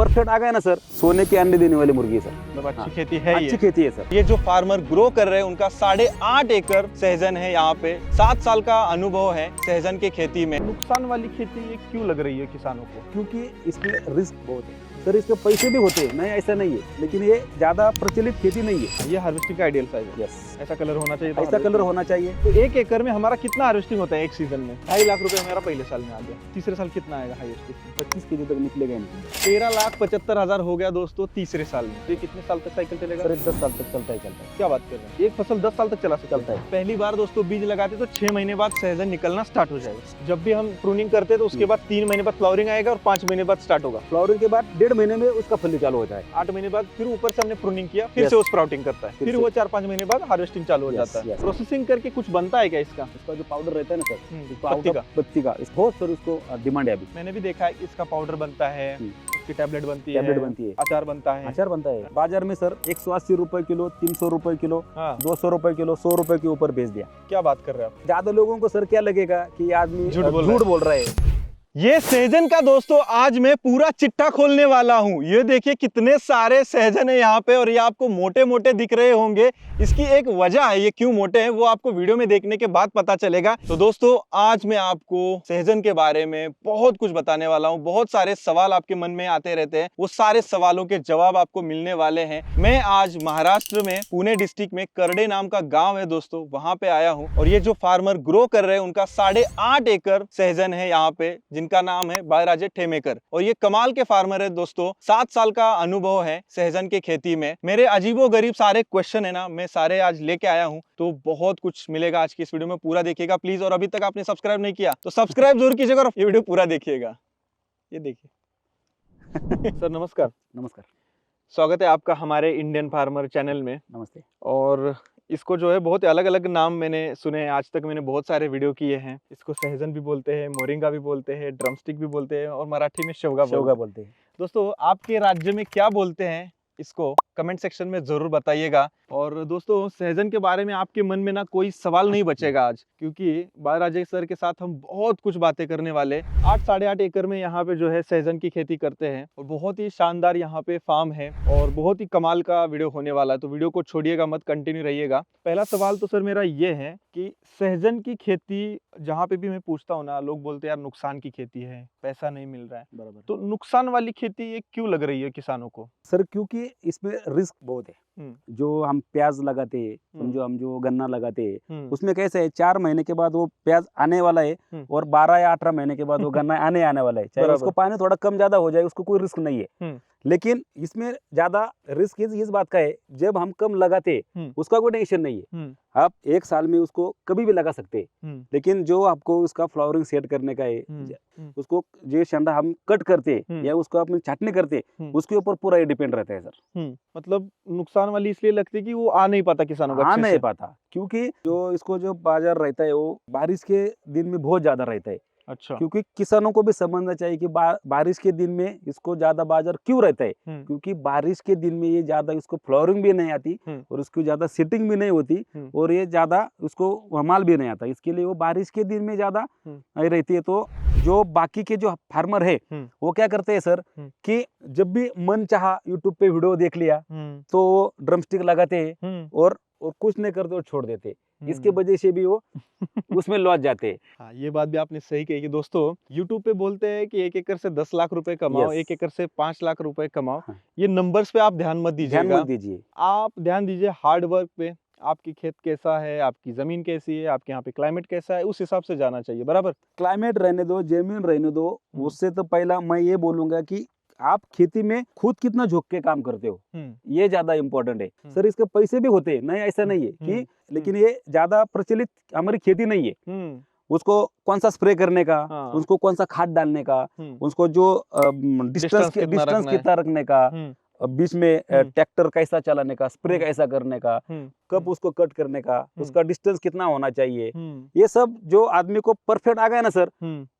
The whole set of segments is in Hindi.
परफेक्ट आ गया ना सर, सोने के अंडे देने वाली मुर्गी है सर। मतलब अच्छी खेती है, अच्छी खेती है सर। ये जो फार्मर ग्रो कर रहे हैं उनका 8.5 एकड़ सहजन है यहाँ पे। 7 साल का अनुभव है सहजन के खेती में। नुकसान वाली खेती ये क्यों लग रही है किसानों को? क्योंकि इसमें रिस्क बहुत है सर, इसके पैसे भी होते हैं, नहीं ऐसा नहीं है, लेकिन ये ज्यादा प्रचलित खेती नहीं है। ये हार्वेस्टिंग का आइडियल साइज है। यस, ऐसा कलर होना चाहिए, ऐसा कलर होना चाहिए। तो 1 एकड़ में हमारा कितना हार्वेस्टिंग होता है एक सीजन में? 2.5 लाख रुपए हमारा पहले साल में आ गया। तीसरे साल कितना आएगा हाईएस्ट? 25 केजी तक निकलेगा नहीं। 13,75,000 हो गया दोस्तों तीसरे साल में। ये कितने साल तक साइकिल चलेगा? सर 10 साल तक चलता है। क्या बात कर रहे हैं, एक फसल 10 साल तक चलता है। पहली बार दोस्तों बीज लगाते तो 6 महीने बाद सहजन निकलना स्टार्ट हो जाएगा। जब भी हम प्रूनिंग करते हैं तो उसके बाद 3 महीने बाद फ्लावरिंग आएगा और 5 महीने बाद स्टार्ट होगा। फ्लावरिंग के बाद 1.5 महीने में उसका फली चालू होता है। 8 महीने बाद फिर ऊपर से हमने प्रूनिंग किया, फिर से वो स्प्राउटिंग करता है, फिर वो 4-5 महीने बाद हार्वेस्टिंग चालू हो जाता है। प्रोसेसिंग करके कुछ बनता है क्या इसका? इसका जो पाउडर रहता है ना सर, पत्ती का बहुत सर उसको डिमांड है अभी। मैंने भी देखा है इसका पाउडर बनता है, उसकी टैबलेट बनती है, अचार बनता है। बाजार में सर 180 रुपए किलो, 300 रुपए किलो, हाँ। 200 रुपए किलो, 100 रुपए के ऊपर बेच दिया। क्या बात कर रहे हैं आप? ज्यादा लोगों को सर क्या लगेगा कि आदमी झूठ बोल रहा है। ये सहजन का दोस्तों आज मैं पूरा चिट्ठा खोलने वाला हूँ। ये देखिए कितने सारे सहजन है यहाँ पे, और ये आपको मोटे मोटे दिख रहे होंगे। इसकी एक वजह है, ये क्यों मोटे हैं वो आपको वीडियो में देखने के बाद पता चलेगा। तो दोस्तों आज मैं आपको सहजन के बारे में बहुत कुछ बताने वाला हूँ। बहुत सारे सवाल आपके मन में आते रहते हैं, वो सारे सवालों के जवाब आपको मिलने वाले हैं। मैं आज महाराष्ट्र में पुणे डिस्ट्रिक्ट में करडे नाम का गाँव है दोस्तों, वहां पे आया हूँ। और ये जो फार्मर ग्रो कर रहे हैं उनका 8.5 एकड़ सहजन है यहाँ पे, जिनका नाम है बाळराजे ठेमेकर। और ये कमाल के फार्मर है दोस्तों, 7 साल का अनुभव है सहजन के खेती में। मेरे अजीबो गरीब सारे क्वेश्चन है ना, मैं सारे आज लेके आया हूँ, तो बहुत कुछ मिलेगा आज की इस वीडियो में। पूरा देखिएगा प्लीज, और अभी तक आपने सब्सक्राइब नहीं किया तो सब्सक्राइब जरूर कीजिएगा और ये वीडियो पूरा देखिएगा। ये देखिए सर नमस्कार। नमस्कार, स्वागत है आपका हमारे इंडियन फार्मर चैनल में। नमस्ते। और इसको जो है बहुत अलग अलग नाम मैंने सुने हैं, आज तक मैंने बहुत सारे वीडियो किए हैं। इसको सहजन भी बोलते हैं, मोरिंगा भी बोलते हैं, ड्रमस्टिक भी बोलते हैं, और मराठी में शेवगा बोलते हैं। दोस्तों आपके राज्य में क्या बोलते हैं इसको कमेंट सेक्शन में जरूर बताइएगा। और दोस्तों सहजन के बारे में आपके मन में ना कोई सवाल नहीं बचेगा आज, क्योंकि बाळराजे सर के साथ हम बहुत कुछ बातें करने वाले। 8-8.5 एकड़ में यहाँ पे जो है सहजन की खेती करते हैं, और बहुत ही शानदार यहाँ पे फार्म है, और बहुत ही कमाल का वीडियो होने वाला है। तो वीडियो को छोड़िएगा मत, कंटिन्यू रहिएगा। पहला सवाल तो सर मेरा ये है कि सहजन की खेती जहाँ पे भी मैं पूछता हूँ ना, लोग बोलते हैं यार नुकसान की खेती है, पैसा नहीं मिल रहा है। बराबर। तो नुकसान वाली खेती ये क्यों लग रही है किसानों को? सर क्योंकि इसमें रिस्क बहुत है। जो हम प्याज लगाते हैं, समझो हम जो गन्ना लगाते हैं, उसमें कैसे है 4 महीने के बाद वो प्याज आने वाला है, और 12 या 18 महीने के बाद वो गन्ना आने वाला है। चाहे उसको पानी थोड़ा कम ज्यादा हो जाए, उसको कोई रिस्क नहीं है। लेकिन इसमें ज्यादा रिस्क इस बात का है, जब हम कम लगाते उसका कोई टेंशन नहीं है। आप 1 साल में उसको कभी भी लगा सकते हैं, लेकिन जो आपको उसका फ्लावरिंग सेट करने का है, उसको जो शंडा हम कट करते या उसको आप छाटने करते, उसके ऊपर पूरा डिपेंड रहता है सर। मतलब नुकसान वाली इसलिए लगती है कि वो आ नहीं पाता किसानों को, आ नहीं पाता, क्योंकि जो इसको जो बाजार रहता है वो बारिश के दिन में बहुत ज्यादा रहता है। अच्छा। क्योंकि किसानों को भी समझना चाहिए कि बारिश के दिन में इसको ज्यादा बाजार क्यों रहता है, क्योंकि बारिश के दिन में ये ज्यादा इसको फ्लावरिंग भी नहीं आती, और उसकी ज्यादा सेटिंग भी नहीं होती, और ये ज्यादा उसको माल भी नहीं आता। इसके लिए वो बारिश के दिन में ज्यादा रहती है। तो जो बाकी के जो फार्मर है वो क्या करते हैं सर, कि जब भी मन चाहा यूट्यूब पे वीडियो देख लिया तो वो ड्रमस्टिक लगाते हैं, और कुछ नहीं करते और छोड़ देते। इसके वजह से भी वो उसमें लॉस जाते हैं। हाँ, ये बात भी आपने सही कही कि दोस्तों YouTube पे बोलते हैं कि 1 एकड़ से 10 लाख रुपए कमाओ, 1 एकड़ से 5 लाख रुपए कमाओ। ये नंबर्स पे आप ध्यान मत दीजिएगा, आप ध्यान दीजिए हार्ड वर्क पे। आपकी खेत कैसा है, आपकी जमीन कैसी है, आपके यहाँ पे क्लाइमेट कैसा है, उस हिसाब से जाना चाहिए। बराबर, क्लाइमेट रहने दो, जमीन रहने दो। उससे तो पहला मैं ये बोलूंगा कि आप खेती में खुद कितना झोंक के काम करते हो, ये ज्यादा इम्पोर्टेंट है सर। इसके पैसे भी होते हैं, नहीं ऐसा नहीं है कि, लेकिन ये ज्यादा प्रचलित हमारी खेती नहीं है। उसको कौन सा स्प्रे करने का, उसको कौन सा खाद डालने का, उसको जो डिस्टेंस कितना रखने का, बीच में ट्रैक्टर कैसा चलाने का, स्प्रे कैसा करने का, कब उसको कट करने का, उसका डिस्टेंस कितना होना चाहिए, ये सब जो आदमी को परफेक्ट आ गया ना सर,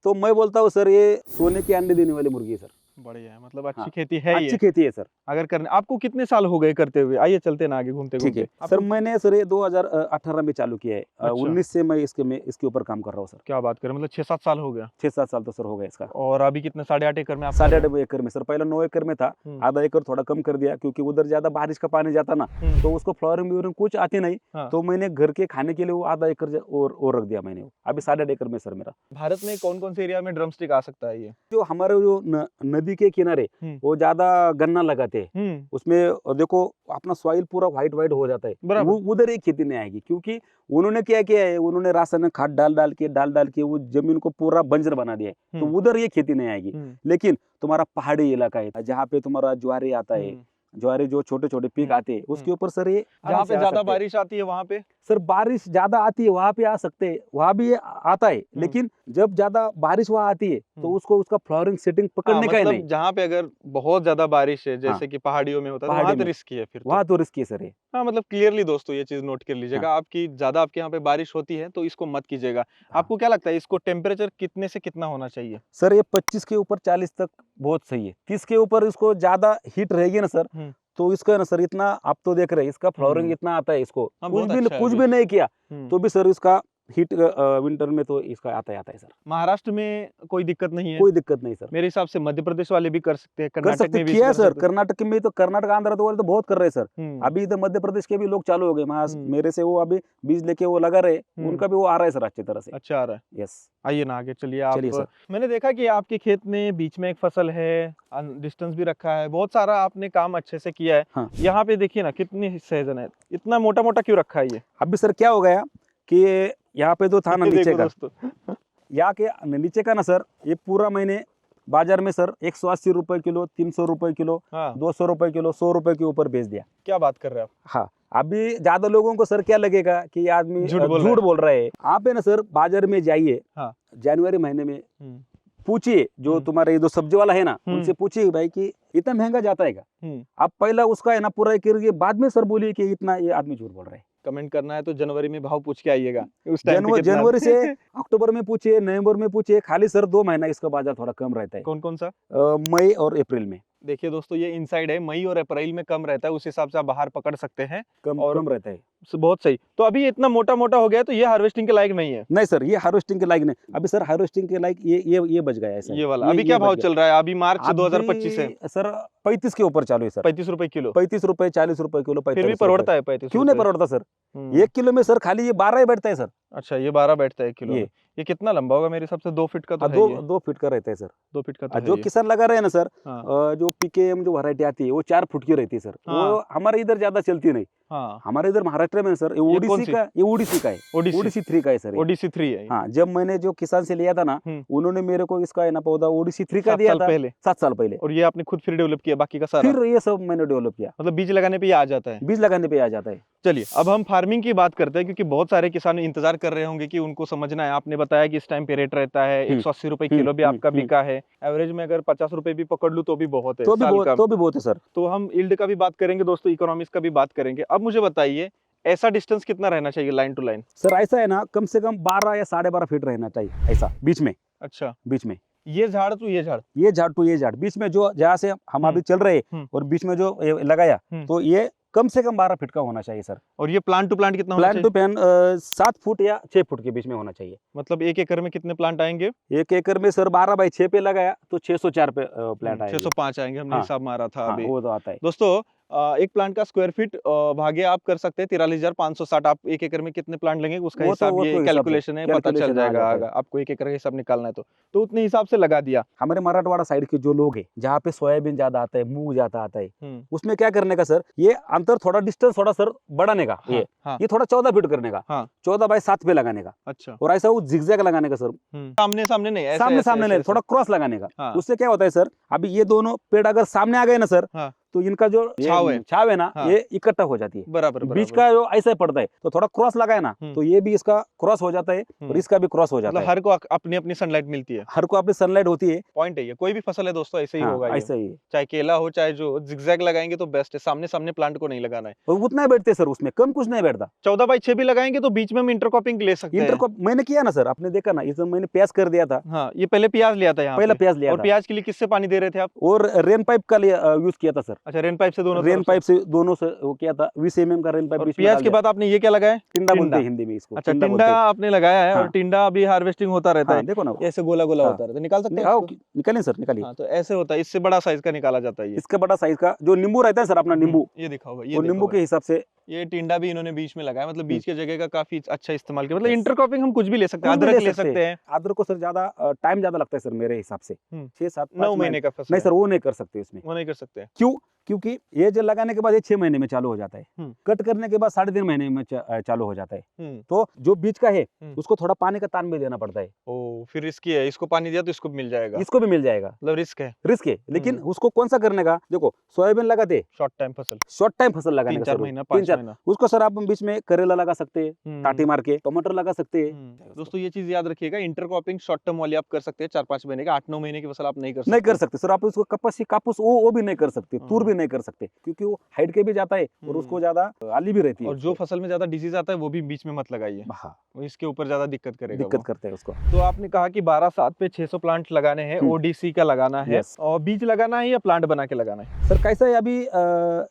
तो मैं बोलता हूँ सर ये सोने के अंडे देने वाली मुर्गी है सर। बढ़िया है, मतलब अच्छी हाँ, खेती है अच्छी ये। खेती है सर। अगर करने आपको कितने साल हो गए करते हुए? आइए चलते ना आगे घूमते ठीक घूमते। है सर, मैंने सर ये 2018 में चालू किया है। अच्छा। 19 से मैं इसके ऊपर काम कर रहा हूँ सर। क्या बात करें, मतलब 6-7 साल हो गया। 6-7 साल तो सर हो गया इसका। और अभी कितने 8.5 एकड़ में आप कर साढ़े रहे हैं? 8 एकड़ में सर, पहले 9 एकड़ में था। हम्म। आधा एकड़ थोड़ा कम कर दिया क्योंकि उधर ज्यादा बारिश का पानी जाता ना, हम्म। तो उसको फ्लावरिंग व्यूरिंग कुछ आती नहीं। हाँ। तो मैंने घर के खाने के लिए वो आधा एकड़ और रख दिया मैंने। अभी 8.5 एकड़ में सर मेरा। भारत में कौन कौन से एरिया में ड्रम स्टिक आ सकता है ये? जो हमारे जो नदी के किनारे वो ज्यादा गन्ना लगाते हैं, उसमें देखो अपना सॉइल पूरा व्हाइट हो जाता है। बराबर। वो उधर एक खेती नहीं आएगी क्योंकि उन्होंने क्या किया है, उन्होंने रासायनिक खाद डाल डाल के वो जमीन को पूरा बंजर बना दिया है। तो उधर ये खेती नहीं आएगी। लेकिन तुम्हारा पहाड़ी इलाका है जहाँ पे तुम्हारा ज्वारी आता है, ज्वारी जो छोटे छोटे पीक आते हैं, उसके ऊपर सर ये जहाँ पे ज्यादा बारिश आती है वहाँ पे सर बारिश ज्यादा आती है वहाँ पे आ सकते हैं, वहाँ भी ये आता है। लेकिन जब ज्यादा बारिश वहाँ आती है तो उसको उसका फ्लावरिंग सेटिंग पकड़ने का ही नहीं। जहाँ पे अगर बहुत ज्यादा बारिश है जैसे कि पहाड़ियों में होता है, वहाँ तो रिस्की है फिर। वहाँ तो रिस्की है सर ये। हाँ, मतलब क्लियरली दोस्तों ये चीज नोट कर लीजिएगा। आपकी ज्यादा आपके यहाँ पे बारिश होती है तो इसको मत कीजिएगा। आपको क्या लगता है इसको टेम्परेचर कितने से कितना होना चाहिए? सर ये 25 के ऊपर 40 तक बहुत सही है। 30 के ऊपर इसको ज्यादा हीट रहेगी ना सर, तो इसका ना सर इतना आप तो देख रहे हैं, इसका फ्लावरिंग इतना आता है, इसको कुछ भी नहीं किया तो भी सर इसका हीट विंटर में तो इसका आता है सर। महाराष्ट्र में कोई दिक्कत नहीं है? कोई दिक्कत नहीं सर। मेरे हिसाब से मध्य प्रदेश वाले भी कर सकते हैं, कर सकते किया सर। कर्नाटक में तो कर्नाटक आंध्र तो वाले तो बहुत कर रहे हैं सर। अभी इधर मध्य प्रदेश के भी लोग चालू हो गए। मेरे से वो अभी बीज लेके वो लगा रहे, उनका भी वो आ रहा है सर अच्छी तरह से। अच्छा आ रहा है। यस। आइए ना आगे चलिए आप। मैंने देखा कि आपके खेत में बीच में एक फसल है, डिस्टेंस भी रखा है, बहुत सारा आपने काम अच्छे से किया है। हाँ। यहाँ पे देखिए ना कितनी सहजन है, इतना मोटा मोटा क्यों रखा है ये? अभी सर क्या हो गया कि यहाँ पे तो था ना नीचे का, यहाँ के नीचे का ना सर, ये पूरा मैंने बाजार में सर 180 रुपए किलो, 300 रुपए किलो, 200 रुपए किलो, 100 रुपए के ऊपर बेच दिया। क्या बात कर रहे हैं आप? हाँ, अभी ज्यादा लोगों को सर क्या लगेगा कि ये आदमी झूठ बोल रहा है। आप है ना सर बाजार में जाइए, जनवरी महीने में पूछिए जो तुम्हारे ये दो सब्जी वाला है ना, उनसे पूछिए भाई कि इतना महंगा जाता है क्या? आप पहला उसका है ना पूरा करिए, बाद में सर बोलिए कि इतना ये आदमी झूठ बोल रहा है। कमेंट करना है तो जनवरी में भाव पूछ के आइएगा। जनवरी से अक्टूबर में पूछिए, नवंबर में पूछिए, खाली सर 2 महीना इसका बाजार थोड़ा कम रहता है। कौन कौन सा? मई और अप्रैल में। देखिए दोस्तों ये इनसाइड है, मई और अप्रैल में कम रहता है, उस हिसाब से आप बाहर पकड़ सकते हैं। कम रहता है। बहुत सही। तो अभी इतना मोटा मोटा हो गया तो ये हार्वेस्टिंग के लायक नहीं है? नहीं सर, ये हार्वेस्टिंग के लायक नहीं। अभी सर हार्वेस्टिंग के लायक ये बच गया है सर। ये वाला अभी क्या भाव चल रहा है? अभी मार्च 2025 है सर 35 के ऊपर चालू है सर। 35 रुपए किलो? 35 रुपए, 40 रुपए किलो। फिर भी परोड़ता है 35? क्यों नहीं परोड़ता सर? 1 किलो में सर खाली ये 12 ही बैठता है सर। अच्छा, ये 12 बैठता है किलो। ये कितना लंबा होगा? मेरे हिसाब से 2 फीट का तो है ये। 2 फीट का रहता है सर। 2 फीट का तो जो किसान लगा रहे हैं ना सर, जो पीकेएम जो वैरायटी आती है वो 4 फुट की रहती है सर। वो हमारे इधर ज्यादा चलती नहीं। हमारे इधर महाराष्ट्र में सर ओडिसी का है। ओडिसी 3 का है सर। ओडिसी 3 है। हाँ, जब मैंने जो किसान से लिया था ना, उन्होंने मेरे को इसका है ना पौधा ओडिसी 3 का दिया था 7 साल पहले। और ये आपने खुद फिर डेवलप किया बाकी का सारा? फिर ये सब मैंने डेवलप किया। मतलब बीज लगाने पे आ जाता है? बीज लगाने पे आ जाता है। चलिए अब हम फार्मिंग की बात करते हैं, क्योंकि बहुत सारे किसान इंतजार कर रहे होंगे कि उनको समझना है। आपने बताया कि इस टाइम पे रेट रहता है 180 रुपए किलो भी आपका बिका है। एवरेज में अगर 50 रुपए भी पकड़ लूं तो भी बहुत है। तो भी बहुत है सर। तो हम यील्ड का भी बात करेंगे दोस्तों, इकोनॉमिक्स का भी बात करेंगे। अब मुझे बताइए ऐसा डिस्टेंस कितना रहना चाहिए लाइन टू लाइन? सर ऐसा है ना, कम से कम 12 या 12.5 फीट रहना चाहिए ऐसा बीच में। अच्छा, बीच में ये झाड़ तो ये झाड़, ये झाड़ तो ये झाड़, बीच में जो जहाँ से हम अभी चल रहे हैं और बीच में जो लगाया, तो ये कम से कम 12 फीट का होना चाहिए सर। और ये प्लांट टू प्लांट कितना होना चाहिए? प्लांट टू प्लांट 7 फुट या 6 फुट के बीच में होना चाहिए। मतलब 1 एकड़ में कितने प्लांट आएंगे? 1 एकड़ में सर 12/6 पे लगाया तो 604 पे प्लांट आएंगे। 605 आएंगे, हमने हिसाब मारा था अभी। वो तो आता है दोस्तों। एक प्लांट का स्क्वायर फीट भागे आप कर सकते हैं 43,560। आप 1 एकड़ में कितने प्लांट लेंगे उसका हिसाब, ये कैलकुलेशन है, पता चल जाएगा आपको 1 एकड़ का हिसाब निकालना है तो उतने हिसाब से लगा दिया। हमारे मराठवाड़ा साइड के जो लोग हैं, जहाँ पे सोयाबीन ज्यादा आता है, मूंग ज्यादा आता है, उसमें क्या करने का सर, ये अंतर थोड़ा डिस्टेंस थोड़ा सर बढ़ाने का। ये थोड़ा 14 फीट करने का, 14/7 पे लगाने का। अच्छा। और ऐसा वो जिगजैग लगाने का सर, सामने सामने नहीं, सामने नहीं, थोड़ा क्रॉस लगाने का। उससे क्या होता है सर, अभी ये दोनों पेड़ अगर सामने आ गए ना सर, तो इनका जो छाव है ना, ये इकट्ठा हो जाती है। बराबर बीच का जो ऐसा पड़ता है, तो थोड़ा क्रॉस लगाए ना, तो ये भी इसका क्रॉस हो जाता है और इसका भी क्रॉस हो जाता है। हर को अपनी अपनी सनलाइट मिलती है, हर को अपनी सनलाइट होती है। पॉइंट है ये। कोई भी फसल है दोस्तों ऐसे ही होगा, ऐसा ही है। चाहे केला हो चाहे जो, जिगजैग लगाएंगे तो बेस्ट है, सामने सामने प्लांट को नहीं लगाना है। और उतना ही बैठते सर, उसमें कम कुछ नहीं बैठता। 14x6 भी लगाएंगे तो बीच में हम इंटरक्रॉपिंग ले सकते हैं। इंटरक्रॉप मैंने किया ना सर, आपने देखा ना, इस मैंने प्याज कर दिया था। हाँ, ये पहले प्याज लिया था यहाँ पहले प्याज लिया और था। प्याज के लिए किससे पानी दे रहे थे आप? और रेन पाइप का यूज किया था सर। अच्छा, रेन पाइप से दोनों रेन पाइप से दोनों से वो किया था, 20 mm का रेन पाइप। और प्याज के बाद आपने ये क्या लगाया? टिंडा बोलते हैं हिंदी में इसको। अच्छा, टिंडा आपने लगाया है। और टिंडा अभी हार्वेस्टिंग होता रहता है। देखो ना, ऐसे गोला गोला होता रहता है, निकाल सकते हैं? निकालिए सर, निकालिए। हाँ, तो ऐसे होता है, इससे बड़ा साइज का निकाला जाता है। इसका बड़ा साइज का जो नींबू रहता है सर, अपना नींबू, ये दिखाओ भाई, वो नींबू के हिसाब से ये टिंडा भी इन्होंने बीच में लगाया, मतलब बीच के जगह का काफी अच्छा इस्तेमाल किया। मतलब इंटरक्रॉपिंग हम कुछ भी ले सकते हैं, अदरक ले सकते हैं। अदरक को सर ज्यादा टाइम ज्यादा लगता है सर मेरे हिसाब से, 6-7-9 महीने का फसल। नहीं सर, वो नहीं कर सकते इसमें। वो नहीं कर सकते। क्यों? क्योंकि ये जो लगाने के बाद ये 6 महीने में चालू हो जाता है, कट करने के बाद 3.5 महीने में चालू हो जाता है। तो जो बीज का है उसको थोड़ा पानी का तान भी देना पड़ता है। ओ, फिर रिस्की है, इसको पानी दिया तो इसको मिल जाएगा, इसको भी मिल जाएगा, मतलब रिस्क है। रिस्क है, लेकिन उसको कौन सा करने का? देखो, सोयाबीन लगाते शॉर्ट टाइम फसल, शॉर्ट टाइम फसल लगाने का 3-4 महीना 5 महीना, उसको सर आप बीच में करेला लगा सकते हैं, टाटी मार के टमाटर लगा सकते हैं। दोस्तों ये चीज याद रखिएगा, इंटरक्रॉपिंग शॉर्ट टर्म वाली आप कर सकते हैं, 4-5 महीने का, 8-9 महीने की फसल आप नहीं कर सकते सर। आप उसको कपास कापूस वो भी नहीं कर सकते, तूर भी नहीं कर सकते, क्योंकि वो हाइट के भी जाता है और उसको ज्यादा आली भी रहती है। और जो फसल में ज्यादा डिजीज आता है वो भी बीच में मत लगाइए, वो इसके ऊपर ज्यादा दिक्कत करते हैं उसको। तो आपने कहा कि 12 सात पे 600 प्लांट लगाने हैं, ओडीसी का लगाना है, और बीज लगाना है या प्लांट बना के लगाना है? सर कैसा है, अभी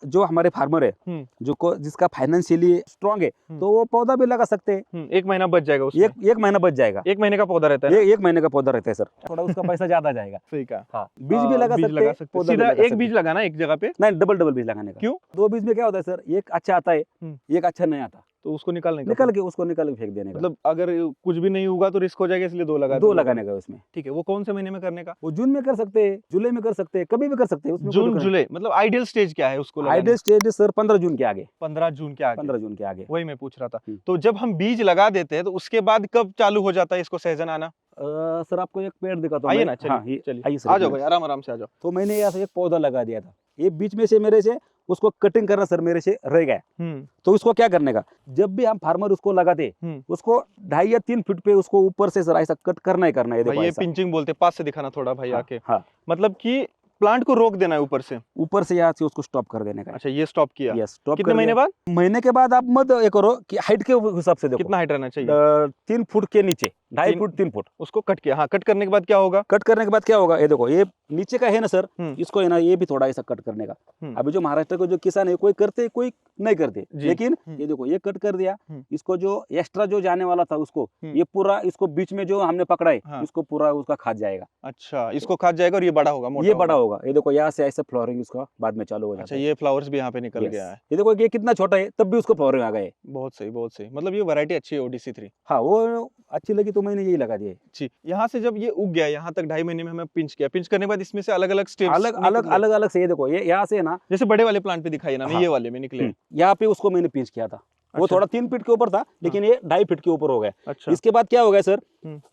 जो हमारे फार्मर है, जिसका फाइनेंशियली स्ट्रांग है, तो वो पौधा भी लगा सकते हैं। 1 महीना बच जाएगा उसमें। एक महीना बच जाएगा। 1 महीने का पौधा रहता है, 1 महीने का पौधा रहता है सर, थोड़ा उसका पैसा ज्यादा जाएगा। सही कहा। बीज भी लगा सकते हैं, सीधा एक बीज लगाना एक जगह पे, नहीं डबल बीज लगाने का। क्यों? 2 बीज में क्या होता है सर, एक अच्छा आता है, एक अच्छा नहीं आता, तो उसको निकाल के फेंक देने का। मतलब अगर कुछ भी नहीं होगा तो रिस्क हो जाएगा, इसलिए 2 लगाने का उसमें। ठीक है, वो कौन से महीने में करने का? वो जून में कर सकते हैं, जुलाई में कर सकते हैं, कभी भी कर सकते हैं। जून जुलाई मतलब आइडियल स्टेज क्या है उसको? आइडियल स्टेज सर 15 जून के आगे। 15 जून के आगे। 15 जून के आगे, वही मैं पूछ रहा था। तो जब हम बीज लगा देते हैं तो उसके बाद कब चालू हो जाता है इसको सहजन आना? सर आपको एक पेड़ दिखाता हूं। आइए ना, चलिए आ जाओ भाई, आराम से आ जाओ। तो मैंने यहाँ से एक पौधा लगा दिया था, ये बीच में से मेरे से उसको कटिंग करना सर मेरे से रह गया। तो उसको क्या करने का, जब भी हम फार्मर उसको लगाते, उसको 2.5 या 3 फीट पे उसको ऊपर से सर ऐसा कट करना ही करना है। ये पिंचिंग बोलते हैं, पास से दिखाना थोड़ा भाई आके। मतलब कि प्लांट को रोक देना है ऊपर से यहाँ से उसको स्टॉप कर देने का। अच्छा, ये स्टॉप किया। स्टॉप कितने महीने बाद? महीने के बाद आप मत ये करो कि हाइट के हिसाब से देखो कितना हाइट रहना चाहिए। 3 फुट के नीचे, 2.5 फुट 3 फुट उसको कट किया। हाँ, कट करने के बाद क्या होगा? कट करने के बाद क्या होगा, ये देखो, ये नीचे का है ना सर, इसको है ना, ये भी थोड़ा ऐसा कट करने का। अभी जो महाराष्ट्र को जो किसान है, कोई करते कोई नहीं करते, लेकिन ये देखो ये कट कर दिया, इसको जो एक्स्ट्रा जो जाने वाला था उसको, ये पूरा इसको बीच में जो हमने पकड़ा है, इसको पूरा उसका खाद जाएगा। अच्छा, इसको खाद जाएगा और ये बड़ा होगा, ये बड़ा होगा। ये देखो यहाँ से ऐसे फ्लावरिंग उसका बाद में चालू हो जाता है। अच्छा, ये फ्लावर्स भी यहाँ पे निकल गया है। ये देखो ये कितना छोटा है, तब भी उसको फ्लावरिंग आ गए। बहुत सही, बहुत सही। मतलब ये वैरायटी अच्छी है ओडीसी 3। हाँ, वो अच्छी लगी तो मैंने यही लगा दिया। जी, यहाँ से जब ये उग गया, यहाँ तक 2.5 महीने में हमें पिंच किया, पिंच करने के बाद इसमें से अलग अलग स्टेप्स, अलग से, ये देखो ये यहाँ से ना, जैसे बड़े वाले प्लांट पे दिखाई ना, ये वाले में निकले, यहाँ पे उसको मैंने पिंच किया था। वो थोड़ा 3 फीट के ऊपर था, लेकिन ये 2.5 फीट के ऊपर हो गया। अच्छा, इसके बाद क्या हो गया सर,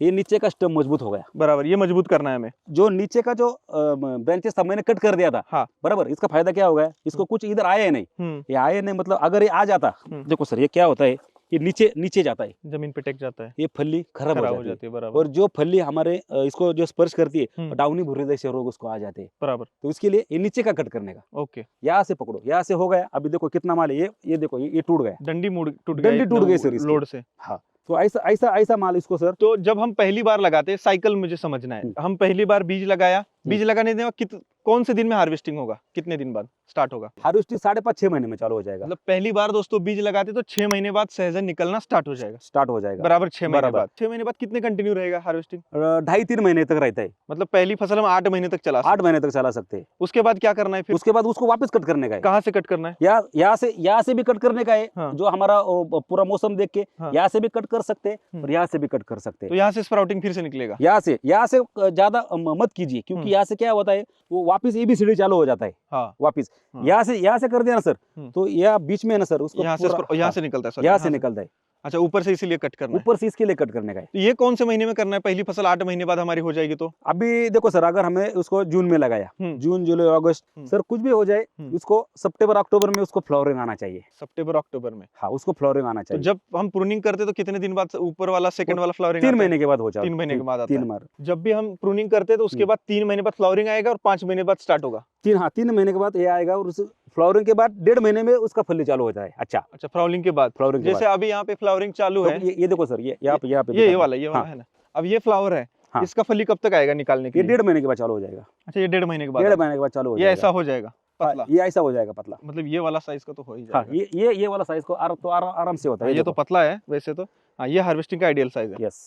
ये नीचे का स्टेम मजबूत हो गया। बराबर, ये मजबूत करना है हमें। जो नीचे का जो ब्रांचेस था मैंने कट कर दिया था। हाँ, बराबर। इसका फायदा क्या हो गया, इसको कुछ इधर आया नहीं, ये आया नहीं, मतलब अगर ये आ जाता, देखो सर ये क्या होता है, ये नीचे जाता है, जमीन पे टेक जाता है, ये फली खराब हो जाती है। बराबर। और जो फली हमारे इसको जो स्पर्श करती है, डाउनी भुर्री जैसे रोग उसको आ जाते हैं। बराबर। तो इसके लिए ये नीचे का कट करने का। ओके, यहाँ से पकड़ो, यहाँ से हो गया। अभी देखो कितना माल है, ये देखो ये टूट गया, डंडी टूट गई सर लोड से। हाँ, तो ऐसा माल इसको सर। तो जब हम पहली बार लगाते, साइकिल मुझे समझना है, हम पहली बार बीज लगाया, बीज लगाने के कौन से दिन में हार्वेस्टिंग होगा, कितने दिन बाद स्टार्ट होगा? हार्वेस्टिंग 5.5-6 महीने में चालू हो जाएगा। मतलब पहली बार दोस्तों बीज लगाते तो 6 महीने बाद सहजन निकलना स्टार्ट हो जाएगा। बराबर 6 महीने बाद। 6 महीने बाद कितने कंटिन्यू रहेगा हार्वेस्टिंग? 2.5-3 महीने तक रहता है। मतलब पहली फसल हम 8 महीने तक चला सकते हैं। उसके बाद क्या करना है फिर? उसके बाद उसको वापस कट करने का है। कहाँ से कट करना है? यहाँ से भी कट करने का है। जो हमारा पूरा मौसम देख के यहाँ से भी कट कर सकते हैं और यहाँ से भी कट कर सकते हैं। तो यहाँ से स्प्राउटिंग फिर से निकलेगा। यहाँ से ज्यादा मत कीजिए, क्योंकि यहाँ से क्या होता है, वो वापिस ABCD चालू हो जाता है। हाँ, वापिस यहाँ से कर दिया ना सर, तो यह बीच में ना सर, उसको यहाँ से निकलता है, यहाँ से निकलता है। अच्छा, ऊपर से इसीलिए कट करना है। ऊपर से इसके लिए कट करने का है। तो ये कौन से महीने में करना है? पहली फसल 8 महीने बाद हमारी हो जाएगी तो? अभी देखो सर, अगर हमें उसको जून में लगाया, जून जुलाई अगस्त, सर कुछ भी हो जाए, उसको सितंबर अक्टूबर में उसको फ्लावरिंग आना चाहिए। सितंबर अक्टूबर में? हाँ, उसको फ्लावरिंग आना तो चाहिए। जब हम प्रूनिंग करते तो कितने दिन बाद ऊपर वाला सेकंड वाला फ्लावरिंग? 3 महीने के बाद हो जाता है। 3 महीने के बाद आता 3 है। बार। जब भी हम प्रूनिंग करते हैं तो उसके बाद 3 महीने बाद फ्लावरिंग आएगा और 5 महीने बाद स्टार्ट होगा? 3 महीने के बाद ये आएगा, और उस फ्लावरिंग के बाद 1.5 महीने में उसका फली चालू होता है। अच्छा, फ्लावरिंग के बाद? फ्लावरिंग के जैसे अभी यहाँ पे फ्लावरिंग चालू है, ये देखो सर, ये यहाँ पे ये वाला है ना? अब ये फ्लावर है, हाँ। इसका फली कब तक आएगा निकालने के ये लिए? 1.5 महीने के बाद चालू हो जाएगा। अच्छा, ये 1.5 महीने के बाद? 1.5 महीने के बाद चालू हो ये जाएगा। ऐसा हो जाएगा पतला? ये ऐसा हो जाएगा पतला। मतलब ये वाला साइज का तो हो ही हाँ, जाएगा। ये वाला साइज को आराम से होता है। ये तो पतला है वैसे तो। हाँ, ये हार्वेस्टिंग का आइडियल साइज है। यस,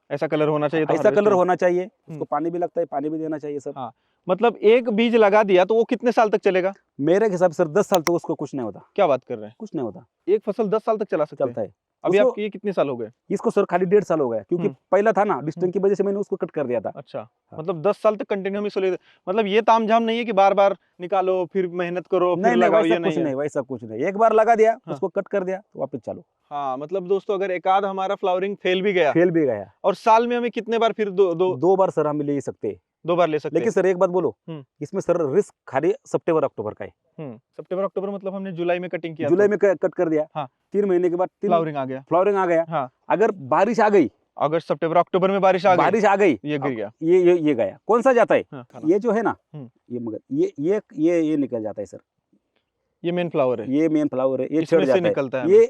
ऐसा कलर होना चाहिए तो ऐसा कलर harvesting- होना चाहिए। उसको पानी भी लगता है, पानी भी देना चाहिए सर। हाँ, मतलब एक बीज लगा दिया तो वो कितने साल तक चलेगा? मेरे हिसाब से सर 10 साल तक उसको कुछ नहीं होता। क्या बात कर रहे हैं? कुछ नहीं होता, एक फसल 10 साल तक चला सकते हैं? चलता है। अभी उसको- आपके ये कितने साल हो गए? इसको सर खाली 1.5 साल हो गया, क्योंकि पहला था ना, डिस्टेंस की वजह से मैंने उसको कट कर दिया था। अच्छा, मतलब 10 साल तक कंटिन्यू हम इसको मतलब ये तामझाम नहीं है कि बार बार निकालो फिर मेहनत करो फिर नहीं, लगाओ, वैसा ये कुछ नहीं है। नहीं, वैसा कुछ नहीं। एक बार लगा दिया, हाँ। उसको कट कर दिया, तो वापस चालू। हाँ, मतलब दोस्तों अगर एक आध हमारा फ्लावरिंग फेल भी गया फेल भी गया, और साल में हमें कितने बार फिर दो बार सर हम ले सकते हैं। 2 बार ले सकते लेकिन सर एक बात बोलो, हम्म। इसमें सर रिस्क खाली सितंबर अक्टूबर का है। हैं? सितंबर अक्टूबर मतलब हमने जुलाई में कटिंग किया जुलाई में कट कर दिया, हाँ। 3 महीने के बाद फ्लावरिंग आ गया। फ्लावरिंग आ गया। हाँ, अगर बारिश आ गई, अगस्त सितंबर अक्टूबर में बारिश आ गई, बारिश आ गई, ये गिर गया। ये गया, कौन सा जाता है? हाँ, ये जो है ना, हम्म। ये मगर ये निकल जाता है सर। ये मेन फ्लावर है, ये मेन फ्लावर है, ये इसमें छड़ से जाता निकलता है है ये।